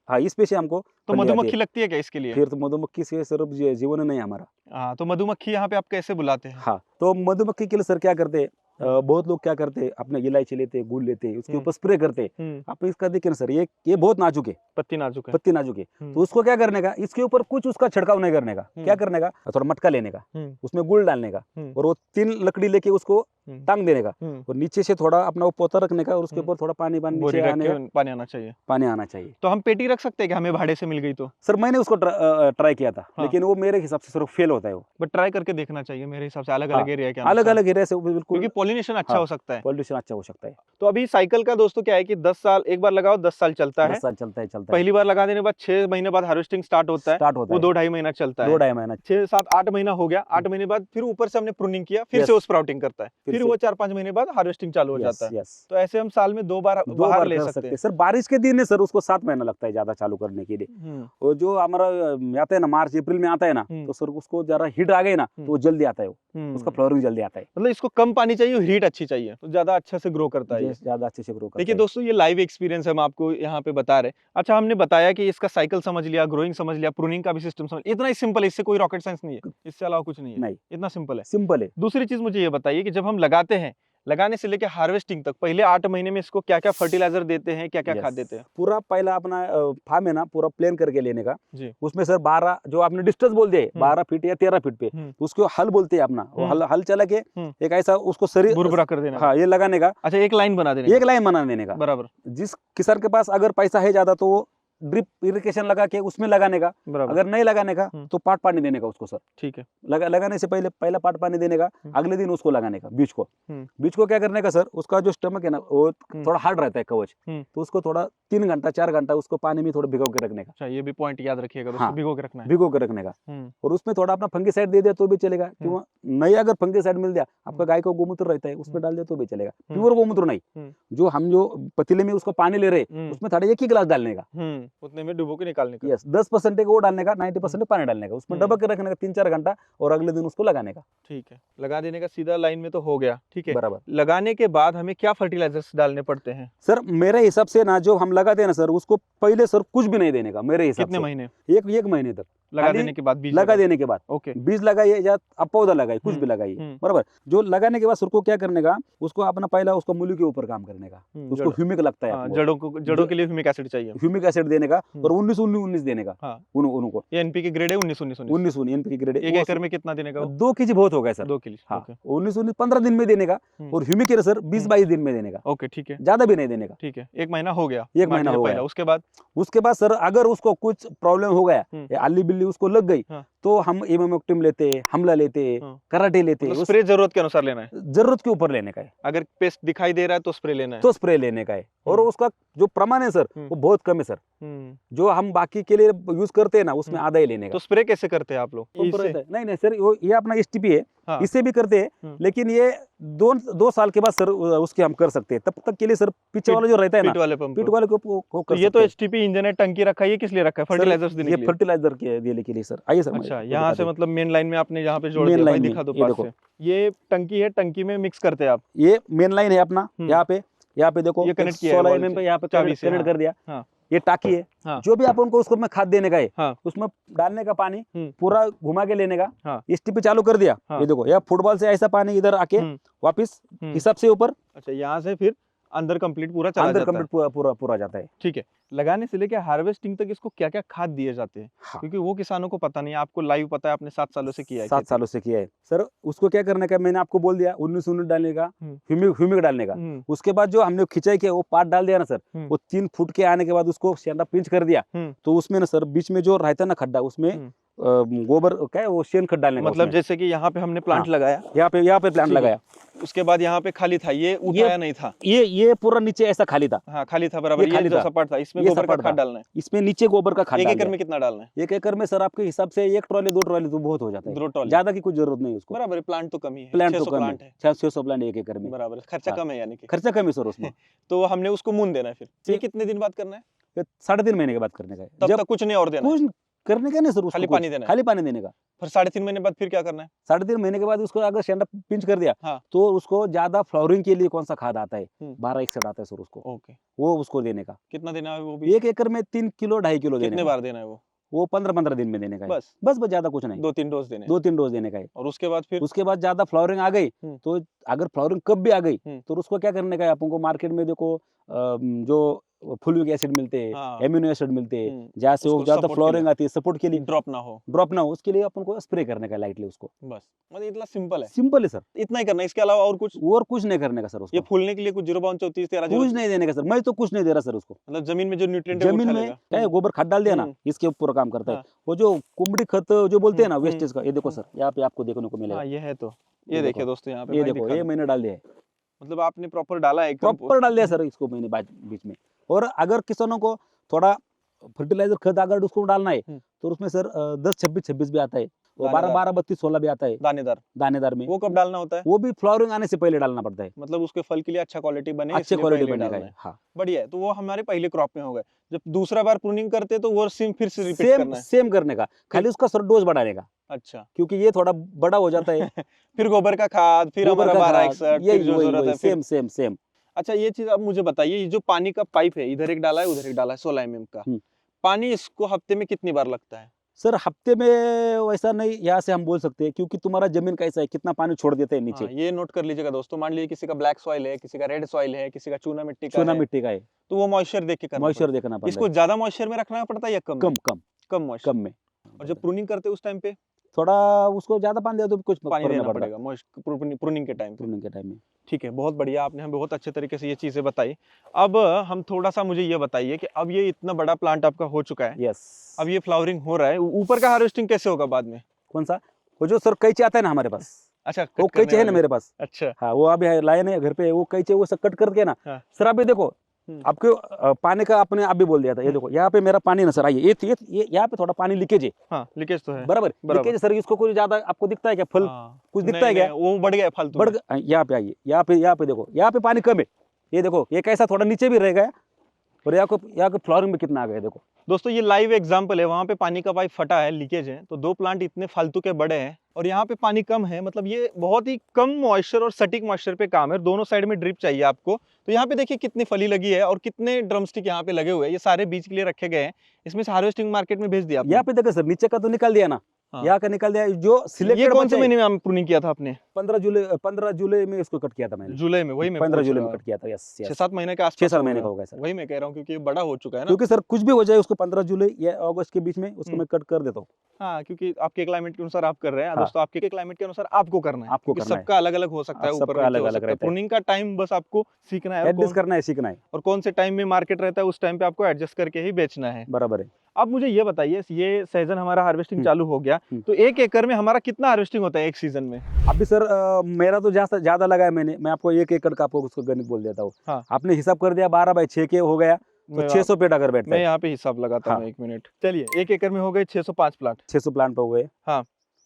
हाँ, इस पे से हमको तो फली आती है। मधुमक्खी लगती है क्या इसके लिए? फिर तो मधुमक्खी से सर जीवन नहीं है हमारा। हाँ, तो मधुमक्खी यहाँ पे आप कैसे बुलाते हैं? हाँ, तो मधुमक्खी के लिए सर क्या करते हैं, बहुत लोग क्या करते हैं, अपने इलायची लेते हैं, गुड़ लेते हैं, उसके ऊपर स्प्रे करते हैं। आप इसका देखिए ना सर, ये बहुत नाजुक है, पत्ती नाजुक है। पत्ती नाजुक है। तो उसको क्या करने का, इसके ऊपर कुछ उसका छिड़काव नहीं करने का। क्या करने का, थोड़ा मटका लेने का, उसमें गुड़ डालने का, और वो 3 लकड़ी लेके उसको टांग देने का, और नीचे से थोड़ा अपना वो पोता रखने का, और उसके ऊपर थोड़ा पानी बोरी रख के पानी आना चाहिए। पानी आना चाहिए। तो हम पेटी रख सकते हैं कि हमें भाड़े से मिल गई तो? सर मैंने उसको ट्राई किया था, लेकिन वो मेरे हिसाब से सर फेल होता है वो। बट ट्राई करके देखना चाहिए मेरे हिसाब से, अलग हाँ, अलग एरिया के अलग अलग एरिया से बिल्कुल, क्योंकि पॉलिनेशन अच्छा हाँ, हो सकता है। पॉल्यूशन अच्छा हो सकता है। तो अभी साइकिल का दोस्तों क्या है कि 10 साल एक बार लगाओ, 10 साल चलता है। 10 साल चलता है। पहली बार लगा देने के बाद 6 महीने बाद हार्वेस्टिंग स्टार्ट होता है, वो 2-2.5 महीना चलता है। 2-2.5 महीना। 6, 7, 8 महीना हो गया, 8 महीने बाद फिर ऊपर से हमने प्रूनिंग किया, फिर से वो स्प्राउटिंग करता है, फिर वो 4-5 महीने बाद हार्वेस्टिंग चालू हो जाता है। तो ऐसे हम साल में 2 बार बाहर ले सकते हैं। सर बारिश के दिन है सर, उसको 7 महीना लगता है ज्यादा चालू करने के लिए। और जो हमारा आता है ना, मार्च अप्रैल में आता है ना, तो सर उसको जरा हीट आ गई ना, तो वो जल्दी आता है, उसका फ्लावरिंग जल्दी आता है। मतलब इसको कम पानी चाहिए, हीट अच्छी चाहिए, तो ज्यादा अच्छा से ग्रो करता है, ज्यादा अच्छे से ग्रो करता है। देखिए दोस्तों, ये लाइव एक्सपीरियंस हम आपको यहाँ पे बता रहे हैं। अच्छा, हमने बताया कि इसका साइकिल समझ लिया, ग्रोइंग समझ लिया, प्रूनिंग का भी सिस्टम समझ लिया। इतना ही सिंपल है, इससे कोई रॉकेट साइंस नहीं है, इससे अलावा कुछ नहीं है। नहीं, इतना सिंपल है। सिंपल है। दूसरी चीज मुझे ये बताइए कि जब हम लगाते हैं, लगाने से लेके हार्वेस्टिंग तक पहले 8 महीने में इसको क्या क्या फर्टिलाइजर देते हैं, क्या क्या खाद देते हैं? पूरा पहला अपना फार्म है ना, पूरा प्लेन करके लेने का जी। उसमें सर 12 जो आपने डिस्टेंस बोल दिए 12 फीट या 13 फीट पे, तो उसको हल बोलते हैं अपना, वो हल चला के एक ऐसा उसको शरीर बुरबुरा कर देना। हाँ, ये लगाने का। अच्छा, एक लाइन बना देने, एक लाइन बना देने का बराबर। जिस किसान के पास अगर पैसा है ज्यादा, तो वो ड्रिप इरिगेशन लगा के उसमें लगाने का, अगर नहीं लगाने का तो पाट पानी देने का उसको सर। ठीक है, लगाने से पहला पाट पानी देने का, अगले दिन उसको लगाने का बीज को क्या करने का सर, उसका जो स्टमक है ना, वो थोड़ा हार्ड रहता है कवच, तो उसको थोड़ा 3 घंटा 4 घंटा उसको पानी में थोड़ा भिगो के रखने का। अच्छा, ये भी पॉइंट याद रखिएगा दोस्तों, भिगो के रखना है, भिगो के रखने का। और उसमें थोड़ा अपना फंगीसाइड दे दिया तो भी चलेगा, क्यों नहीं, अगर फंगीसाइड मिल गया, आपका गाय का गोमूत्र रहता है उसमें डाल दिया तो भी चलेगा। प्योर गोमूत्र नहीं, जो हम जो पतीले में उसको पानी ले रहे उसमें थोड़ा 1 ही गिलास डालने का, उतने में डुबो के निकालने का। यस, 10% वो डालने का, 90% पानी डालने का, उसमें डबक के रखने का 3-4 घंटा, और अगले दिन उसको लगाने का। ठीक है, लगा देने का, सीधा लाइन में तो हो गया। ठीक है, बराबर। लगाने के बाद हमें क्या फर्टिलाइजर्स डालने पड़ते हैं? सर मेरे हिसाब से ना, जो हम लगाते हैं ना सर, उसको पहले सर कुछ भी नहीं देने का मेरे हिसाब से। कितने महीने? एक महीने तक लगा देने के बाद, बीज लगा देने के बाद। ओके, बीज लगाइए या आप पौधा लगाइए, कुछ भी लगाइए, बराबर। जो लगाने के बाद सर को क्या करने का, उसको अपना पहला उसको मूली के ऊपर काम करने का, उसको ह्यूमिक लगता है, जड़ों के लिए ह्यूमिक एसिड चाहिए, ह्यूमिक एसिड देने का, और 19-19 देने का उनको। ये एनपीके ग्रेड है, 19-19 एनपीके ग्रेड। 1 एकड़ में कितना देने का? 2 kg बहुत हो गया सर। 2 kg। हाँ, 19-19 15 दिन में देने का, और ह्यूमिक है सर 20-22 दिन में देने का। ओके, ठीक है, ज्यादा भी नहीं देने का। ठीक है, 1 महीना हो गया, 1 महीना हो गया। उसके बाद सर अगर उसको कुछ प्रॉब्लम हो गया या अल्ली बिल्ली उसको लग गई, तो हम इमामोक्टिम लेते हैं, हमला लेते हैं, हाँ। कराटे लेते हैं। मतलब स्प्रे जरूरत के अनुसार लेना है, जरूरत के ऊपर लेने का है, अगर पेस्ट दिखाई दे रहा है तो स्प्रे लेना है। तो स्प्रे लेने का है। और उसका जो प्रमाण है सर वो बहुत कम है सर। जो हम बाकी के लिए यूज करते हैं ना उसमें आधा ही लेने का। तो स्प्रे कैसे करते हैं आप लोग? ऊपर इससे? रहता है। नहीं नहीं सर, ये अपना STP है, हाँ। इससे भी करते हैं, लेकिन ये 2 साल के बाद सर उसके हम कर सकते हैं। तब तक के लिए सर पीछे वाला जो रहता है ना, पीठ वाले पंप पीठ वाले को तो कर ये तो सकते हैं। HTP इंजन है, टंकी रखा है, ये किस लिए रखा है? सर, फर्टिलाइजर्स देने ये के लिए? फर्टिलाइजर के देने के लिए सर। आइए सर, अच्छा, मैं यहाँ से दिखा मतलब मेन लाइन में आपने यहाँ पे जोड़ Main दिया। भाई line में, दिखा दो ये पास देखो। से। ये टंकी है, टंकी में मिक्स करते हैं आप। दूं। ये मेन लाइन है अपना, यहाँ पे देखो ये connect किया है 16 wall mm से, पे यहाँ पे चाबी से, कनेक्ट हाँ। कर दिया। हाँ। ये टाकी है, हाँ। जो भी अपन को उसको में खाद देने का है, हाँ। उसमें डालने का पानी हम्म। पूरा घुमा के लेने का। हाँ। STP चालू कर दिया, हाँ। ये देखो, यह फुटबॉल से ऐसा पानी इधर आके वापिस हिसाब से ऊपर अच्छा, यहाँ से फिर अंदर कंप्लीट पूरा चला अंदर जाता है। कंप्लीट पूरा जाता है। ठीक है। लगाने से लेके हार्वेस्टिंग तक इसको क्या क्या खाद दिए जाते हैं? हाँ। क्योंकि वो किसानों को पता नहीं है, आपको लाइव पता है, आपने 7 सालों से किया है। 7 सालों से किया है सर। उसको क्या करने का मैंने आपको बोल दिया, 19 डालने का, ह्यूमिक डालने का। उसके बाद जो हमने खिंचाई किया वो पार्ट डाल दिया ना सर, वो 3 फुट के आने के बाद उसको शेंडा पिंच कर दिया। तो उसमें ना सर बीच में जो रहता है ना खड्डा, उसमें गोबर क्या है वो शेन खड डालने का। मतलब जैसे कि यहाँ पे हमने प्लांट लगाया, यहाँ पे प्लांट लगाया, उसके बाद यहाँ पे खाली था, ये उठाया नहीं था, ये पूरा नीचे ऐसा खाली था। हाँ खाली था बराबर, ये जो सपाट था, इसमें गोबर का खाद डालना है। इसमें नीचे गोबर का खाद। 1 एकड़ में कितना डालना है? 1 एकड़ में सर आपके हिसाब से 1 ट्रॉली 2 ट्रॉली तो बहुत हो जाता है, 2 ट्रॉली, ज्यादा की कुछ जरूरत नहीं है उसको। बराबर, प्लांट तो कम ही है, प्लांट तो 600 कम प्लांट है, 600 प्लांट 1 एकड़ में, बराबर। खर्चा कम है, यानी कि खर्चा कम है सर उसमें। तो हमने उसको मून देना है। फिर ये कितने दिन बाद करना है? 3.5 महीने के बाद करने का है। तब तक कुछ नहीं और देना, कुछ करने का नहीं सर, खाली पानी देना है। खाली पानी देने का। फिर 3.5 महीने बाद फिर क्या करना है? 3.5 महीने के बाद उसको अगर शेंडा पिंच कर दिया, हाँ। तो उसको ज्यादा फ्लावरिंग के लिए कौन सा खाद आता है? 1261 आता है सर उसको। ओके, वो उसको देने का। कितना देना है वो भी? 1 एकड़ में 3 किलो 2.5 किलो देने कितने का। बार देना है वो 15-15 दिन में देने का है। बस ज्यादा कुछ नहीं, 2-3 डोज देने हैं। 2-3 डोज देने का है। और उसके बाद फिर उसके बाद ज्यादा फ्लावरिंग आ गई, तो अगर फ्लावरिंग कब भी आ गई तो उसको क्या करने का है? अपन को मार्केट में देखो जो फुलिक एसिड मिलते हैं, एमिनो एसिड मिलते हैं, जैसे वो ज्यादा फ्लावरिंग आती है, सपोर्ट के लिए, ड्रॉप ना हो, उसके लिए अपन को स्प्रे करने का लाइटली उसको। बस, मतलब इतना सिंपल है। सिंपल है सर, इतना ही करना है, इसके अलावा और कुछ नहीं करने का सर उसको। ये फूलने के लिए कुछ 0.34-13 कुछ नहीं देने का सर, मैं तो कुछ नहीं दे रहा सर उसको। मतलब जमीन में जो न्यूट्रिएंट है जमीन में क्या है, गोबर खाद डाल दिया ना, इसके ऊपर काम करता है। वो जो कुमड़ी खत जो बोलते हैं ना, वेस्टेज का, ये देखो सर, यहाँ पे आपको देखने को मिलेगा। ये है, तो ये देखिए दोस्तों, यहाँ पे ये देखो, ये मैंने डाल दिया है। मतलब आपने प्रॉपर डाला है, प्रॉपर डाल दिया सर इसको मैंने बीच में। और अगर किसानों को थोड़ा फर्टिलाइजर खाद अगर उसको डालना है तो उसमें सर 10-26 भी आता है, 12-32-16 भी आता है दानेदार में। वो कब डालना होता है? वो भी फ्लावरिंग आने से पहले डालना पड़ता है। मतलब उसके फल के लिए अच्छा क्वालिटी बने, अच्छे क्वालिटी बनेगा है। हाँ, बढ़िया है। तो वो हमारे पहले क्रॉप में हो गए। जब दूसरा बार प्रूनिंग करते तो वो फिर से रिपीट करना है, सेम करने का, खाली उसका सर डोज बढ़ाने का। अच्छा, क्योंकि ये थोड़ा बड़ा हो जाता है। फिर गोबर का खाद, फिर हमारा 1261, फिर जो जरूरत है सेम। अच्छा, ये चीज आप मुझे बताइए, ये जो पानी का पाइप है, इधर एक डाला है, उधर एक डाला है, 16 mm का पानी, इसको हफ्ते में कितनी बार लगता है? सर हफ्ते में वैसा नहीं, यहाँ से हम बोल सकते हैं, क्योंकि तुम्हारा जमीन कैसा है, कितना पानी छोड़ देते हैं नीचे। ये नोट कर लीजिएगा दोस्तों। मान लीजिए किसी का ब्लैक सॉइल है, किसी का रेड सॉइल है, किसी का चूना मिट्टी का है, तो वो मॉइस्चर देख के करना पड़ता है। इसको ज्यादा मॉइस्चर में रखना पड़ता है या कम मॉइस्चर में? और जब प्रूनिंग करते हैं उस टाइम पे थोड़ा उसको ज्यादा पानी दे तो कुछ पानी देना पड़ेगा प्रूनिंग के टाइम में। ठीक है, बहुत बढ़िया, आपने हमें बहुत अच्छे तरीके से ये चीजें बताई। अब हम थोड़ा सा मुझे ये बताइए कि अब ये इतना बड़ा प्लांट आपका हो चुका है, यस, अब ये फ्लावरिंग हो रहा है, ऊपर का हार्वेस्टिंग कैसे होगा बाद में? कौन सा? वो जो सर कैंची आता है ना हमारे पास। अच्छा, वो कैंची है ना मेरे पास। अच्छा, हाँ, वो अभी लाए नहीं घर पे, वो कैंची वो सब कट करके ना सर। अभी देखो आपके पानी का आपने अभी बोल दिया था, ये देखो यहाँ पे मेरा पानी ना सर, आइए ये यहाँ पे थोड़ा पानी लीकेज है। हाँ, लीकेज तो है, बराबर लीकेज सर। इसको कुछ ज्यादा आपको दिखता है क्या? फल कुछ दिखता है क्या? वो बढ़ गया, फालतू बढ़ गया। यहाँ पे आइए, यहाँ पे देखो, यहाँ पे पानी कम है। ये देखो, ये कैसा थोड़ा नीचे भी रह गया, और यहाँ को फ्लावरिंग में कितना आ गया देखो। दोस्तों ये लाइव एग्जांपल है, वहाँ पे पानी का पाइप फटा है, लीकेज है, तो 2 प्लांट इतने फालतू के बड़े हैं और यहाँ पे पानी कम है। मतलब ये बहुत ही कम मॉइस्चर और सटीक मॉइस्चर पे काम है। दोनों साइड में ड्रिप चाहिए आपको। तो यहाँ पे देखिए कितनी फली लगी है और कितने ड्रमस्टिक यहाँ पे लगे हुए हैं। ये सारे बीज के लिए रखे गए हैं। इसमें से हार्वेस्टिंग मार्केट में भेज दिया आपने? यहाँ पे देखो सर, नीचे का तो निकाल दिया ना, यहाँ का निकाल दिया। जो सिलेक्टेड, ये कौन से महीने में प्रूनिंग किया था आपने? 15 जुलाई में इसको कट किया था मैंने। जुलाई में? वही में 15 जुलाई में कट किया था। यस, 6-7 महीने का आसपास, 6-7 महीने का हो गया सर। वही मैं कह रहा हूँ, क्योंकि ये बड़ा हो चुका है ना। क्योंकि सर कुछ भी हो जाए उसको 15 जुलाई या अगस्त के बीच में उसको मैं कट कर देता हूँ। हाँ, क्योंकि आपके क्लाइमेट के अनुसार आप कर रहे हैं दोस्तों, आपके क्लाइमेट के अनुसार आपको करना है, आपको करना है। सबका अलग अलग हो सकता है, ऊपर अलग अलग रहता है। प्रूनिंग का टाइम बस आपको सीखना है, एडजस्ट करना है, सीखना है, और कौन से टाइम में मार्केट रहता है उस टाइम पे आपको एडजस्ट करके ही बेचना है। बराबर है। अब मुझे ये बताइए, ये सीजन हमारा हार्वेस्टिंग चालू हो गया, हम्म। तो 1 एकड़ में हमारा कितना हार्वेस्टिंग होता है एक सीजन में? अभी सर मेरा तो ज्यादा लगा है, मैं आपको 1 एकड़ का आपको उसको गणित बोल देता हूँ। हाँ। आपने हिसाब कर दिया 12/6 के हो गया, तो 600 पेड़ अगर बैठता मैं है, यहाँ पे हिसाब लगाता हूँ, हाँ। 1 मिनट। चलिए, 1 एकड़ में हो गए 605 प्लांट। 600 प्लांट पे हो गए। हाँ।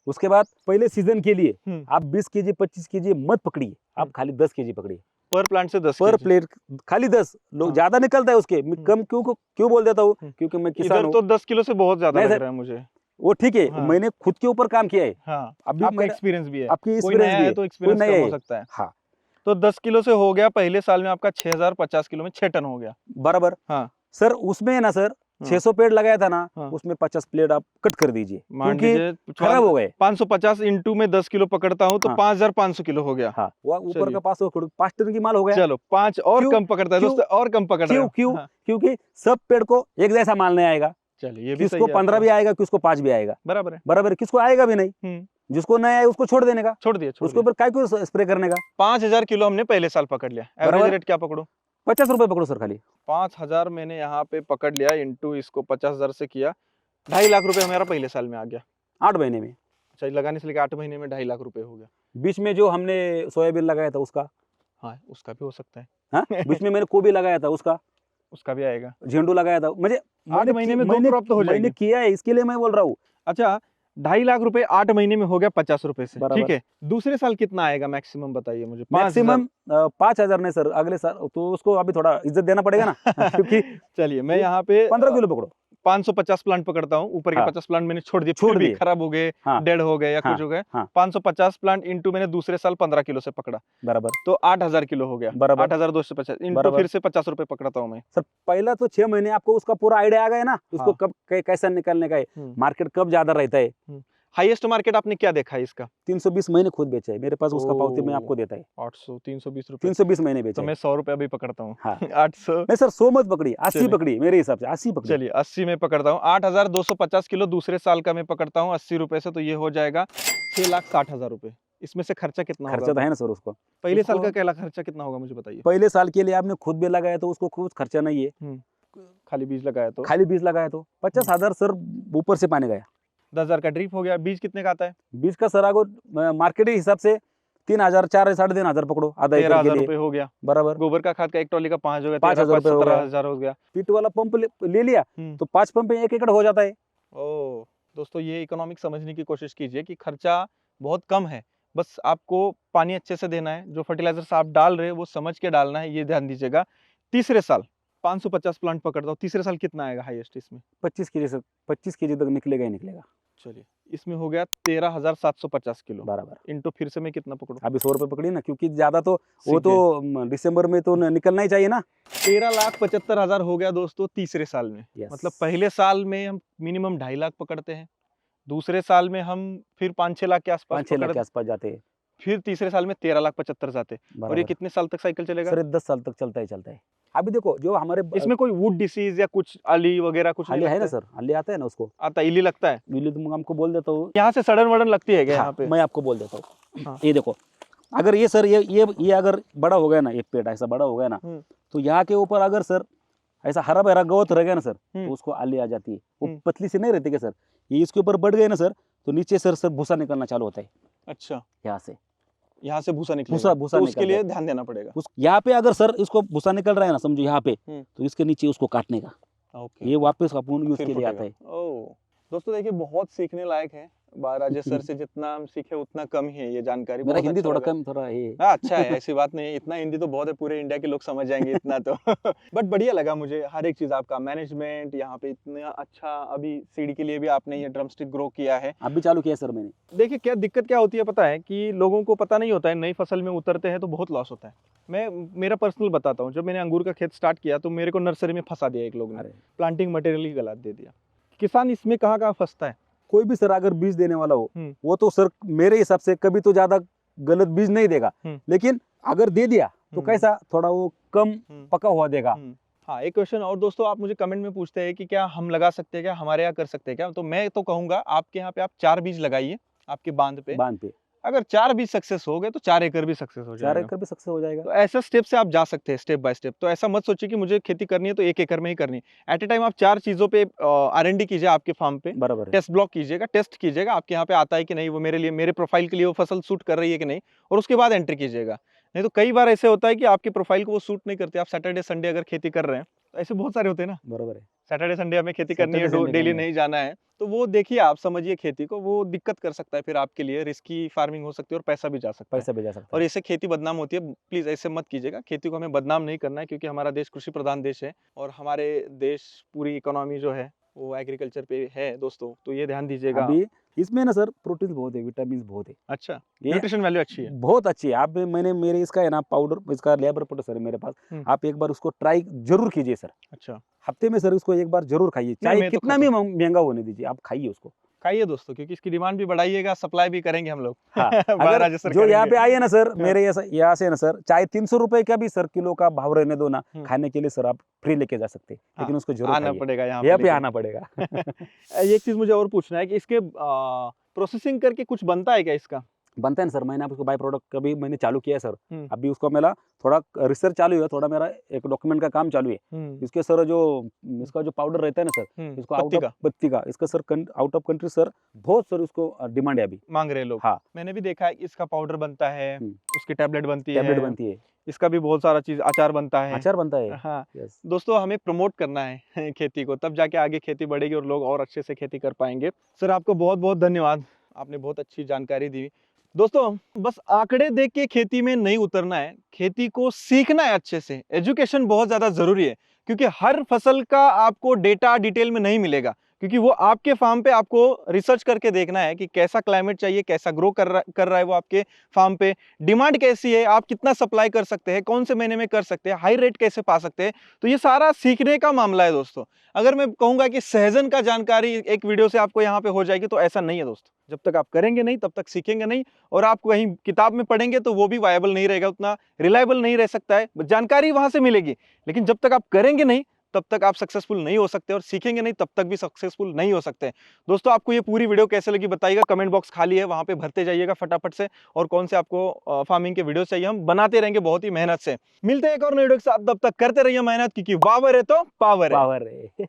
उसके बाद पहले सीजन के लिए हम्म। आप 20 केजी 25 केजी मत पकड़िए, आप खाली 10 केजी पकड़िए पर प्लांट से 10 पर केजी। प्लेट, खाली 10। लोग हाँ। ज्यादा निकलता है उसके, मैं कम क्यों बोल देता हूँ, क्योंकि मैं किसान इधर हूँ। तो 10 किलो से बहुत ज्यादा नहीं लग सर, रहा है मुझे। वो ठीक है, हाँ। मैंने खुद के ऊपर काम किया है। हाँ, अभी आपका मेरा एक्सपीरियंस भी है। आपकी कोई एक्सपीरियंस नया भी है है, तो कोई एक्सपीरियंस नया कम हो है। सकता है। हाँ तो 10 किलो से हो गया, पहले साल में आपका 6050 किलो में 6 टन हो गया। बराबर। हाँ। सर उसमें है ना सर, हाँ। 600 पेड़ लगाया था ना, हाँ। उसमें 50 प्लेट आप कट कर दीजिए, मान क्योंकि लीजिए खराब हो गए। 550 इंटू में 10 किलो पकड़ता हूँ तो हाँ। 5500 किलो हो गया। हाँ, वो ऊपर चलिए। का 5 टन की माल हो गया। चलो 5 और क्यों? कम पकड़ता है क्यों? दोस्तों, और कम पकड़ रहे हो। क्यों? हाँ। क्योंकि सब पेड़ को एक जैसा माल नहीं आएगा, चलिए, ये भी सही किसको है 15 आपका। भी आएगा, किसको 5 भी आएगा, बराबर है। बराबर है, किसको आएगा भी नहीं। जिसको नहीं आए उसको छोड़ देने का, छोड़ दिया, छोड़ उसके दिया। ऊपर काय को स्प्रे करने का। 5000 किलो हमने पहले साल पकड़ लिया। एवरेज बराबर। रेट क्या पकड़ो? 50 रुपए पकड़ो सर खाली। 5000 मैंने यहाँ पे पकड़ लिया, इंटू इसको 50,000 से किया, 2.5 लाख रुपए हमारा पहले साल में आ गया। 8 महीने में। अच्छा, लगाने से लेकर 8 महीने में 2.5 लाख रुपए हो गया। बीच में जो हमने सोयाबीन लगाया था उसका, हाँ, उसका भी हो सकता है। हाँ बीच में मैंने गोभी लगाया था उसका, उसका भी आएगा। झेंडू लगाया था, मुझे 8 महीने में 2 क्रॉप तो हो मैंने जाएगी। किया है, इसके लिए मैं बोल रहा हूँ। अच्छा, 2.5 लाख रुपए 8 महीने में हो गया 50 रुपए से, बराबर। ठीक है। दूसरे साल कितना आएगा मैक्सिमम, बताइए मुझे। 5,000। मैक्सिमम 5,000 नहीं सर, अगले साल तो उसको अभी थोड़ा इज्जत देना पड़ेगा ना क्योंकि चलिए, मैं यहाँ पे 15 किलो पकड़ो। 550 प्लांट पकड़ता हूँ, ऊपर के हाँ। 50 प्लांट मैंने छोड़ दिए, छोड़ फिर भी दिए। खराब हो गए, हाँ। डेड हो गए या हाँ। कुछ हो गए। हाँ। 550 प्लांट इंटू मैंने दूसरे साल 15 किलो से पकड़ा, बराबर। तो 8000 किलो हो गया। बराबर। 8250 इंटू बराबर। फिर से 50 रुपए पकड़ता हूँ मैं। सर पहला तो 6 महीने आपको उसका पूरा आइडिया आ गया ना, उसको हाँ। कब कैसा निकालने का है, मार्केट कब ज्यादा रहता है। हाईएस्ट मार्केट आपने क्या देखा है इसका? 320 महीने खुद बेचा है मेरे पास, उसका पावती मैं आपको देता है। 800, 320 रुपए। 320 महीने तो बेचा है। मैं 100 रुपए अभी पकड़ता हूँ। हाँ। 800। नहीं सर 100 मत पकड़ी, 80 चलिए। पकड़ी, मेरे हिसाब से 80 पकड़ी। चलिए 80 में पकड़ता हूँ। 8250 किलो दूसरे साल का मैं पकड़ता हूँ 80 रुपए से, तो ये हो जाएगा 6,60,000 रुपए। इसमें से खर्चा कितना खर्चा होगा? तो है ना सर उसको। पहले साल का उसको- क्या खर्चा कितना होगा मुझे बताइए। पहले साल के लिए आपने खुद भी लगाया तो उसको कुछ खर्चा नहीं है, खाली बीज लगाया तो खाली बीज लगाया तो 50,000 सर ऊपर से पानी गया। 10,000 का ड्रिप हो गया। बीज कितने का आता है? बीज का सर आगो मार्केट के हिसाब से 3,000 4 3,500 पकड़ो, आधा एकड़ के 13,000 लिए। रुपए हो गया। बराबर। गोबर का खाद का एक ट्रॉली का 5 हो गया, 5,000 रुपए हो गया। 17,000 हो गया। पिट वाला पंप ले लिया तो 5 पंप में 1 एकड़ हो जाता है। ओ दोस्तों, ये इकोनॉमिक समझने की कोशिश कीजिए कि खर्चा बहुत कम है, बस आपको पानी अच्छे से देना है, जो फर्टिलाइजर्स आप डाल रहे हैं वो समझ के डालना है, ये ध्यान दीजिएगा। तीसरे साल 550 प्लांट पकड़ता हूँ, तीसरे साल कितना आएगा हाईएस्ट इसमें? 25 केजी से 25 केजी तक निकलेगा ही निकलेगा। चलिए, इसमें हो गया 13,750 किलो। बराबर। इंटू फिर से मैं कितना पकड़ूं? अभी 100 रुपए पकड़ी ना, क्योंकि ज्यादा तो वो सीख तो दिसंबर में तो निकलना ही चाहिए ना। 13,75,000 हो गया दोस्तों तीसरे साल में। Yes. मतलब पहले साल में हम मिनिमम 2.5 लाख पकड़ते हैं, दूसरे साल में हम फिर 5-6 लाख के आसपास 5-6 लाख पकड़ते के हैं, आसपास जाते हैं। फिर तीसरे साल में 13,75,000 जाते हैं। और ये बराबर। कितने साल तक साइकिल चलेगा? सर 10 साल तक चलता है। अभी देखो जो हमारे इसमें कोई वुड डिसीज या कुछ अली वगैरह कुछ नहीं हाली है ना लगता सर, हाली आता है ना उसको, आता इली लगता है? इली तो मैं आपको बोल देता हूँ। यहाँ से सड़न वड़न लगती है क्या यहाँ पे? मैं आपको बोल देता हूँ। हाँ। ये देखो, अगर ये सर ये अगर बड़ा हो गया ना, एक पेड़ ऐसा बड़ा हो गया ना, तो यहाँ के ऊपर अगर सर ऐसा हरा भरा गवत रह गया ना सर, तो उसको आली आ जाती है। वो पतली से नहीं रहती क्या सर, ये इसके ऊपर बढ़ गए ना सर, तो नीचे सर भूसा निकलना चालू होता है। अच्छा, यहाँ से भूसा निकलेगा, भूसा तो उसके निकलता लिए ध्यान देना पड़ेगा। यहाँ पे अगर सर इसको भूसा निकल रहा है ना, समझो यहाँ पे, तो इसके नीचे उसको काटने का, ओके, ये वापस अपन यूज फिर के लिए आता फटेगा। है। ओह दोस्तों, देखिए बहुत सीखने लायक है। राजेश सर से जितना हम सीखे उतना कम ही है ये जानकारी। मेरा बहुत हिंदी अच्छा थोड़ा लगा। कम थोड़ा ये हाँ, अच्छा है, ऐसी बात नहीं है, इतना हिंदी तो बहुत है, पूरे इंडिया के लोग समझ जाएंगे इतना तो बट बढ़िया लगा मुझे हर एक चीज, आपका मैनेजमेंट यहाँ पे इतना अच्छा। अभी सीडी के लिए भी आपने ये ड्रमस्टिक ग्रो किया है, अभी चालू किया सर मैंने। देखिए क्या दिक्कत क्या होती है पता है, कि लोगों को पता नहीं होता है, नई फसल में उतरते हैं तो बहुत लॉस होता है। मैं मेरा पर्सनल बताता हूँ, जब मैंने अंगूर का खेत स्टार्ट किया तो मेरे को नर्सरी में फंसा दिया एक लोग ने, प्लांटिंग मटेरियल ही गलत दे दिया। किसान इसमें कहाँ फंसता है? कोई भी सर अगर बीज देने वाला हो, वो तो सर मेरे हिसाब से कभी तो ज्यादा गलत बीज नहीं देगा, लेकिन अगर दे दिया तो कैसा थोड़ा वो कम पका हुआ देगा। हाँ, एक क्वेश्चन और दोस्तों, आप मुझे कमेंट में पूछते हैं कि क्या हम लगा सकते हैं, क्या हमारे यहाँ कर सकते हैं क्या? तो मैं तो कहूँगा आपके यहाँ पे आप 4 बीज लगाइए आपके बांध पे, अगर 4 भी सक्सेस हो गए तो 4 एकड़ भी सक्सेस हो 4 जाएगा। एकड़ भी सक्सेस हो जाएगा। तो ऐसा स्टेप से आप जा सकते हैं, स्टेप बाय स्टेप। तो ऐसा मत सोचिए कि मुझे खेती करनी है तो 1 एकड़ में ही करनी है। एट ए टाइम आप 4 चीज़ों पे R&D कीजिए आपके फार्म पे। बराबर है। टेस्ट ब्लॉक कीजिएगा, टेस्ट कीजिएगा आपके यहाँ पे आता है कि नहीं, वो मेरे लिए, मेरे प्रोफाइल के लिए वो फसल सूट कर रही है कि नहीं, और उसके बाद एंट्री कीजिएगा। नहीं तो कई बार ऐसे होता है कि आपके प्रोफाइल को वो सूट नहीं करते। आप सैटरडे संडे अगर खेती कर रहे हैं, तो ऐसे बहुत सारे होते हैं ना, बराबर है। सैटरडे संडे हमें खेती करनी है, सैटरडे संडे डेली करना है। नहीं जाना है, तो वो देखिए, आप समझिए खेती को, वो दिक्कत कर सकता है फिर आपके लिए। रिस्की फार्मिंग हो सकती है और पैसा भी जा सकता है। पैसा भी जा सकता और है। इससे खेती बदनाम होती है। प्लीज ऐसे मत कीजिएगा। खेती को हमें बदनाम नहीं करना है, क्योंकि हमारा देश कृषि प्रधान देश है और हमारे देश पूरी इकोनॉमी जो है वो एग्रीकल्चर पे है दोस्तों, तो ये ध्यान दीजिएगा। अभी इसमें ना सर प्रोटीन बहुत है, विटामिन बहुत है। अच्छा, ये न्यूट्रिशन वैल्यू अच्छी है। बहुत अच्छी है। आप मैंने मेरे इसका है ना पाउडर, इसका लेबर पोटेश सर है मेरे पास। आप एक बार उसको ट्राई जरूर कीजिए सर। अच्छा, हफ्ते में सर उसको एक बार जरूर खाइए, चाहे मैं तो कितना भी महंगा होने दीजिए, आप खाइए उसको। खाइए दोस्तों, क्योंकि इसकी डिमांड भी बढ़ाइएगा, सप्लाई भी करेंगे हम लोग। हाँ, बाहर अगर राजस्थान जो यहाँ पे आइए ना सर, हाँ। मेरे यहाँ से ना सर, चाहे 300 रुपए का भी सर किलो का भाव रहने दो ना, खाने के लिए सर आप फ्री लेके जा सकते हैं, लेकिन उसको जरूर आना खाइए। पड़ेगा यहाँ पे लेके। आना पड़ेगा। एक चीज मुझे और पूछना है कि इसके प्रोसेसिंग करके कुछ बनता है क्या इसका? बनता है ना सर, मैंने आपको बाय प्रोडक्ट का भी मैंने चालू किया है सर। अभी उसको मेरा थोड़ा रिसर्च चालू है, थोड़ा मेरा एक डॉक्यूमेंट का काम चालू है। इसके सर जो इसका जो पाउडर रहता है ना सर, इसको आउट ऑफ पत्ती का, इसका sir out of country sir बहुत सर उसको डिमांड है, अभी मांग रहे लोग। हाँ, मैंने भी देखा है इसका पाउडर बनता है, उसकी टैबलेट बनती है, इसका भी बहुत सारा चीज, अचार बनता है। हाँ दोस्तों, हमें प्रमोट करना है खेती को, तब जाके आगे खेती बढ़ेगी और लोग और अच्छे से खेती कर पाएंगे। सर आपको बहुत बहुत धन्यवाद, आपने बहुत अच्छी जानकारी दी। दोस्तों बस आंकड़े देख के खेती में नहीं उतरना है, खेती को सीखना है अच्छे से। एजुकेशन बहुत ज्यादा जरूरी है, क्योंकि हर फसल का आपको डेटा डिटेल में नहीं मिलेगा, क्योंकि वो आपके फार्म पे आपको रिसर्च करके देखना है कि कैसा क्लाइमेट चाहिए, कैसा ग्रो कर रहा है वो आपके फार्म पे, डिमांड कैसी है, आप कितना सप्लाई कर सकते हैं, कौन से महीने में कर सकते हैं, हाई रेट कैसे पा सकते हैं। तो ये सारा सीखने का मामला है दोस्तों। अगर मैं कहूंगा कि सहजन का जानकारी एक वीडियो से आपको यहाँ पे हो जाएगी, तो ऐसा नहीं है दोस्तों। जब तक आप करेंगे नहीं, तब तक सीखेंगे नहीं, और आप कहीं किताब में पढ़ेंगे तो वो भी वायबल नहीं रहेगा, उतना रिलायबल नहीं रह सकता है। जानकारी वहां से मिलेगी, लेकिन जब तक आप करेंगे नहीं तब तक आप सक्सेसफुल नहीं हो सकते, और सीखेंगे नहीं तब तक भी सक्सेसफुल नहीं हो सकते। दोस्तों आपको ये पूरी वीडियो कैसे लगी बताइएगा, कमेंट बॉक्स खाली है, वहां पे भरते जाइएगा फटाफट से, और कौन से आपको फार्मिंग के वीडियो चाहिए हम बनाते रहेंगे बहुत ही मेहनत से। मिलते हैं एक और वीडियो के साथ, तब तक करते रहिए मेहनत, क्योंकि पावर है तो पावर है।